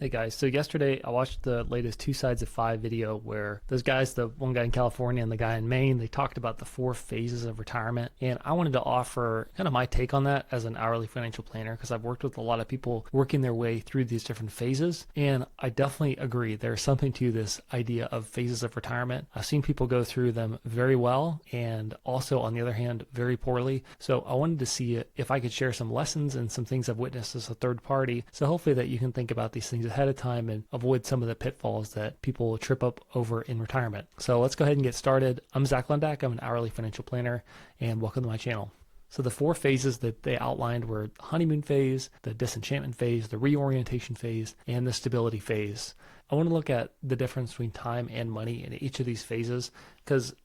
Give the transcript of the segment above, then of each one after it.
Hey guys, so yesterday I watched the latest Two Sides of Five video where those guys, the one guy in California and the guy in Maine, they talked about the 4 phases of retirement. And I wanted to offer kind of my take on that as an hourly financial planner because I've worked with a lot of people working their way through these different phases. And I definitely agree. There's something to this idea of phases of retirement. I've seen people go through them very well and also, on the other hand, very poorly. So I wanted to see if I could share some lessons and some things I've witnessed as a third party. So hopefully that you can think about these things ahead of time and avoid some of the pitfalls that people will trip up over in retirement. So let's go ahead and get started. I'm Zach Lundak. I'm an hourly financial planner, and welcome to my channel. So the 4 phases that they outlined were the honeymoon phase, the disenchantment phase, the reorientation phase, and the stability phase. I want to look at the difference between time and money in each of these phases because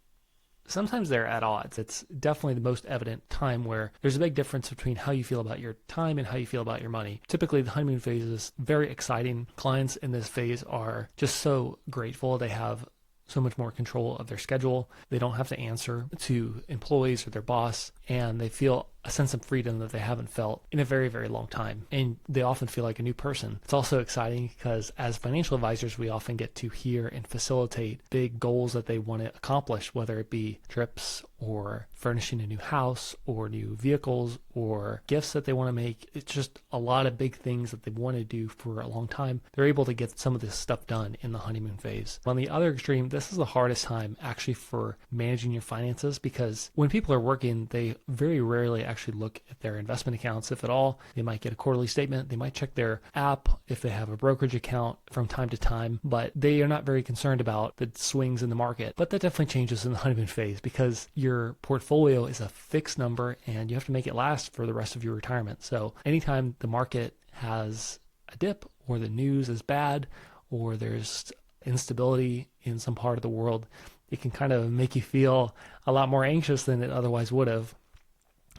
sometimes they're at odds. It's definitely the most evident time where there's a big difference between how you feel about your time and how you feel about your money. Typically, the honeymoon phase is very exciting. Clients in this phase are just so grateful. They have so much more control of their schedule. They don't have to answer to employees or their boss, and they feel a sense of freedom that they haven't felt in a very, very long time. And they often feel like a new person. It's also exciting because as financial advisors, we often get to hear and facilitate big goals that they want to accomplish, whether it be trips or furnishing a new house or new vehicles or gifts that they want to make. It's just a lot of big things that they want to do for a long time. They're able to get some of this stuff done in the honeymoon phase. On the other extreme, this is the hardest time actually for managing your finances because when people are working, they very rarely actually look at their investment accounts, if at all. They might get a quarterly statement. They might check their app if they have a brokerage account from time to time, but they are not very concerned about the swings in the market. But that definitely changes in the honeymoon phase because your portfolio is a fixed number and you have to make it last for the rest of your retirement. So anytime the market has a dip or the news is bad or there's instability in some part of the world, it can kind of make you feel a lot more anxious than it otherwise would have.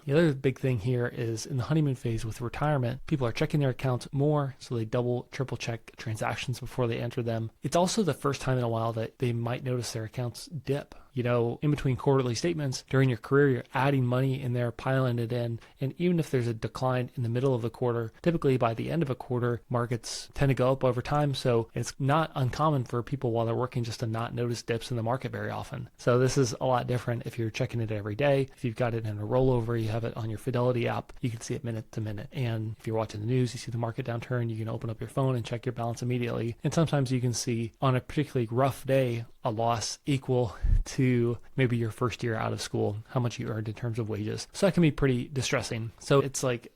The other big thing here is in the honeymoon phase with retirement, people are checking their accounts more, so they double, triple check transactions before they enter them. It's also the first time in a while that they might notice their accounts dip. You know, in between quarterly statements during your career, you're adding money in there, piling it in. And even if there's a decline in the middle of the quarter, typically by the end of a quarter, markets tend to go up over time. So it's not uncommon for people while they're working just to not notice dips in the market very often. So this is a lot different if you're checking it every day. If you've got it in a rollover, you have it on your Fidelity app, you can see it minute to minute. And if you're watching the news, you see the market downturn, you can open up your phone and check your balance immediately. And sometimes you can see on a particularly rough day, a loss equal to maybe your first year out of school, how much you earned in terms of wages. So that can be pretty distressing. So it's like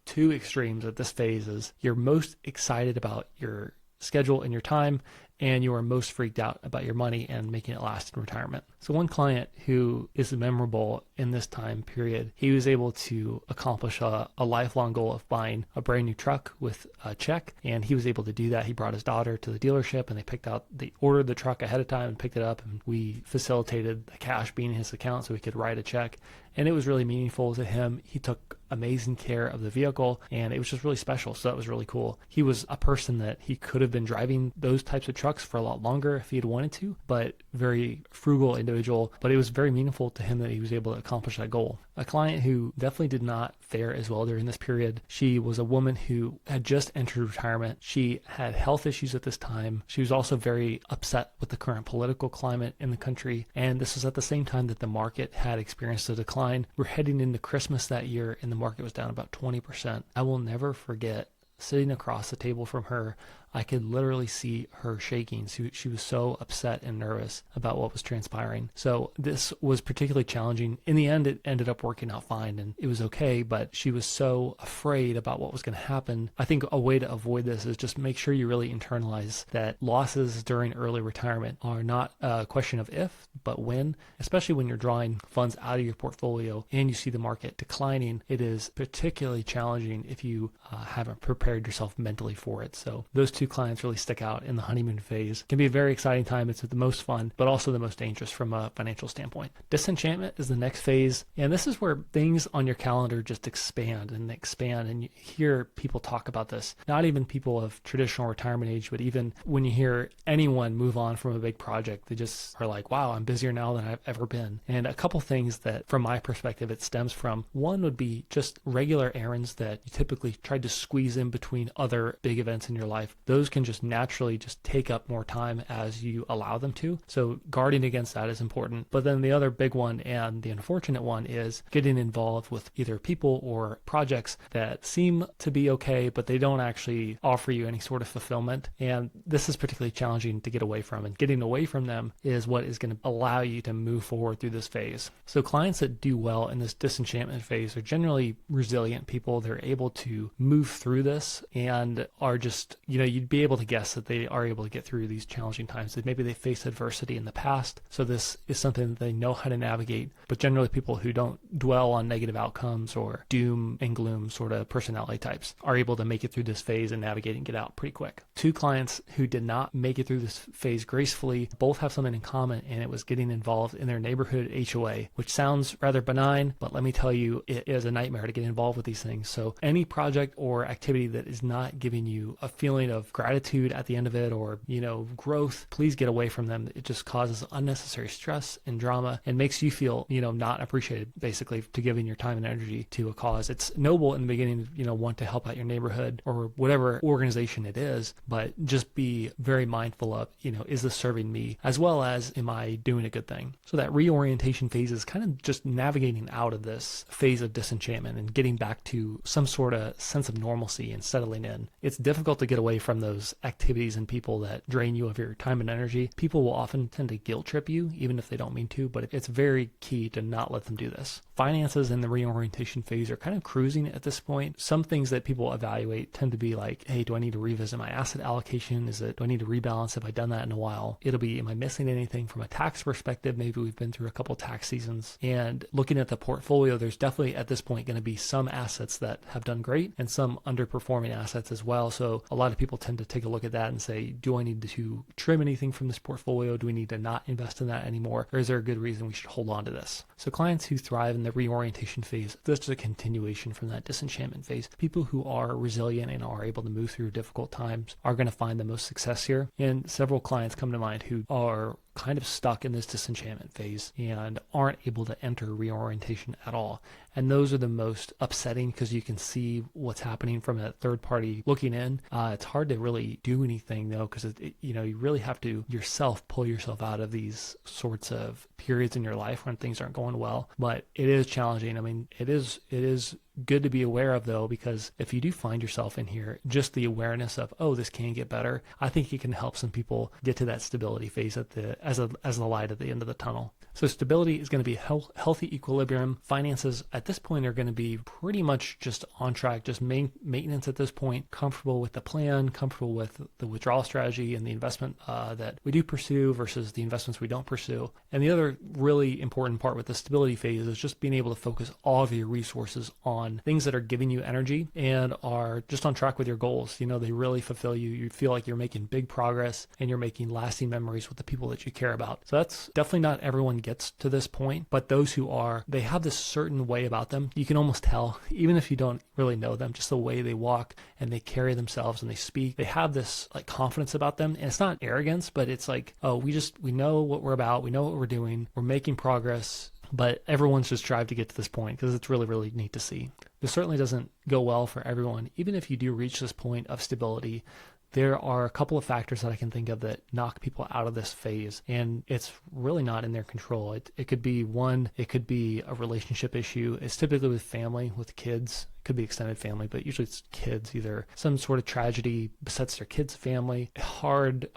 2 extremes at this phase is you're most excited about your schedule and your time, and you are most freaked out about your money and making it last in retirement. So one client who is memorable in this time period, he was able to accomplish a lifelong goal of buying a brand new truck with a check, and he was able to do that. He brought his daughter to the dealership and they ordered the truck ahead of time and picked it up, and we facilitated the cash being in his account so he could write a check. And it was really meaningful to him. He took amazing care of the vehicle, and it was just really special. So that was really cool. He was a person that he could have been driving those types of trucks for a lot longer if he had wanted to, but very frugal individual. But it was very meaningful to him that he was able to accomplish that goal. A client who definitely did not fare as well during this period. She was a woman who had just entered retirement. She had health issues at this time. She was also very upset with the current political climate in the country. And this was at the same time that the market had experienced a decline. We're heading into Christmas that year and the market was down about 20%. I will never forget sitting across the table from her. I could literally see her shaking. She was so upset and nervous about what was transpiring. So this was particularly challenging. In the end, it ended up working out fine and it was okay, but she was so afraid about what was going to happen. I think a way to avoid this is just make sure you really internalize that losses during early retirement are not a question of if, but when, especially when you're drawing funds out of your portfolio and you see the market declining. It is particularly challenging if you haven't prepared yourself mentally for it. So those 2 clients really stick out in the honeymoon phase. It can be a very exciting time. It's the most fun, but also the most dangerous from a financial standpoint. Disenchantment is the next phase. And this is where things on your calendar just expand and expand. And you hear people talk about this, not even people of traditional retirement age, but even when you hear anyone move on from a big project, they just are like, wow, I'm busier now than I've ever been. And a couple things that from my perspective, it stems from. One would be just regular errands that you typically tried to squeeze in between other big events in your life. those can just naturally just take up more time as you allow them to. So guarding against that is important. But then the other big one, and the unfortunate one, is getting involved with either people or projects that seem to be okay, but they don't actually offer you any sort of fulfillment. And this is particularly challenging to get away from. And getting away from them is what is going to allow you to move forward through this phase. So clients that do well in this disenchantment phase are generally resilient people. They're able to move through this and are just, you'd be able to guess that they are able to get through these challenging times. That maybe they faced adversity in the past, so this is something that they know how to navigate. But generally people who don't dwell on negative outcomes or doom and gloom sort of personality types are able to make it through this phase and navigate and get out pretty quick. Two clients who did not make it through this phase gracefully both have something in common, and it was getting involved in their neighborhood HOA, which sounds rather benign, but let me tell you, it is a nightmare to get involved with these things. So any project or activity that is not giving you a feeling of gratitude at the end of it, or growth, please get away from them. It just causes unnecessary stress and drama and makes you feel not appreciated, basically, to giving your time and energy to a cause. It's noble in the beginning, want to help out your neighborhood or whatever organization it is, but just be very mindful of, is this serving me, as well as am I doing a good thing? So that reorientation phase is kind of just navigating out of this phase of disenchantment and getting back to some sort of sense of normalcy and settling in. It's difficult to get away from those activities and people that drain you of your time and energy. People will often tend to guilt trip you, even if they don't mean to, but it's very key to not let them do this. Finances in the reorientation phase are kind of cruising at this point. Some things that people evaluate tend to be like, hey, do I need to revisit my asset allocation? Do I need to rebalance? Have I done that in a while? It'll be, am I missing anything from a tax perspective? Maybe we've been through a couple tax seasons. And looking at the portfolio, there's definitely at this point going to be some assets that have done great and some underperforming assets as well. So a lot of people tend to take a look at that and say, do I need to trim anything from this portfolio? Do we need to not invest in that anymore? Or is there a good reason we should hold on to this? So clients who thrive in the reorientation phase, this is a continuation from that disenchantment phase. People who are resilient and are able to move through difficult times are going to find the most success here. And several clients come to mind who are kind of stuck in this disenchantment phase and aren't able to enter reorientation at all. And those are the most upsetting because you can see what's happening from a third party looking in. It's hard to really do anything though, because you really have to yourself pull yourself out of these sorts of periods in your life when things aren't going well. But it is challenging. I mean, it is good to be aware of though, because if you do find yourself in here, just the awareness of, oh, this can get better, I think it can help some people get to that stability phase as the light at the end of the tunnel. So stability is going to be healthy equilibrium. Finances at this point are going to be pretty much just on track, just maintenance at this point, comfortable with the plan, comfortable with the withdrawal strategy and the investment that we do pursue versus the investments we don't pursue. And the other really important part with the stability phase is just being able to focus all of your resources on things that are giving you energy and are just on track with your goals. They really fulfill you. You feel like you're making big progress and you're making lasting memories with the people that you care about. So that's definitely not everyone gets to this point, but those who are, they have this certain way about them. You can almost tell, even if you don't really know them, just the way they walk and they carry themselves and they speak, they have this like confidence about them. And it's not arrogance, but it's like, oh, we know what we're about. We know what we're doing. We're making progress. But everyone's just strived to get to this point because it's really, really neat to see. This certainly doesn't go well for everyone. Even if you do reach this point of stability, there are a couple of factors that I can think of that knock people out of this phase, and it's really not in their control. It could be one, it could be a relationship issue. It's typically with family, with kids. It could be extended family, but usually it's kids. Either some sort of tragedy besets their kids' family. Hard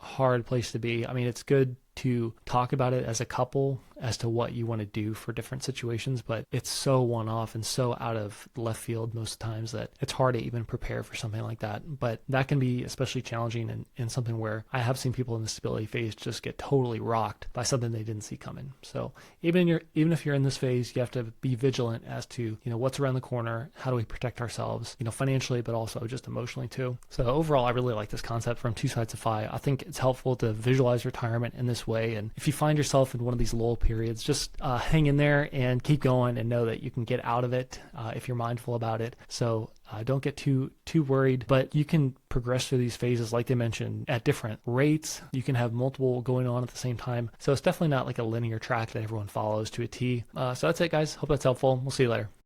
place to be. I mean, it's good to talk about it as a couple as to what you want to do for different situations, but it's so one-off and so out of left field most times that it's hard to even prepare for something like that. But that can be especially challenging in something where I have seen people in the stability phase just get totally rocked by something they didn't see coming. So even if you're in this phase, you have to be vigilant as to what's around the corner, how do we protect ourselves, financially, but also just emotionally too. So overall, I really like this concept from two sides of FI. I think it's helpful to visualize retirement in this way, and if you find yourself in one of these lull periods, just hang in there and keep going and know that you can get out of it if you're mindful about it. So don't get too worried, but you can progress through these phases, like they mentioned, at different rates. You can have multiple going on at the same time. So it's definitely not like a linear track that everyone follows to a T. So that's it, guys. Hope that's helpful. We'll see you later.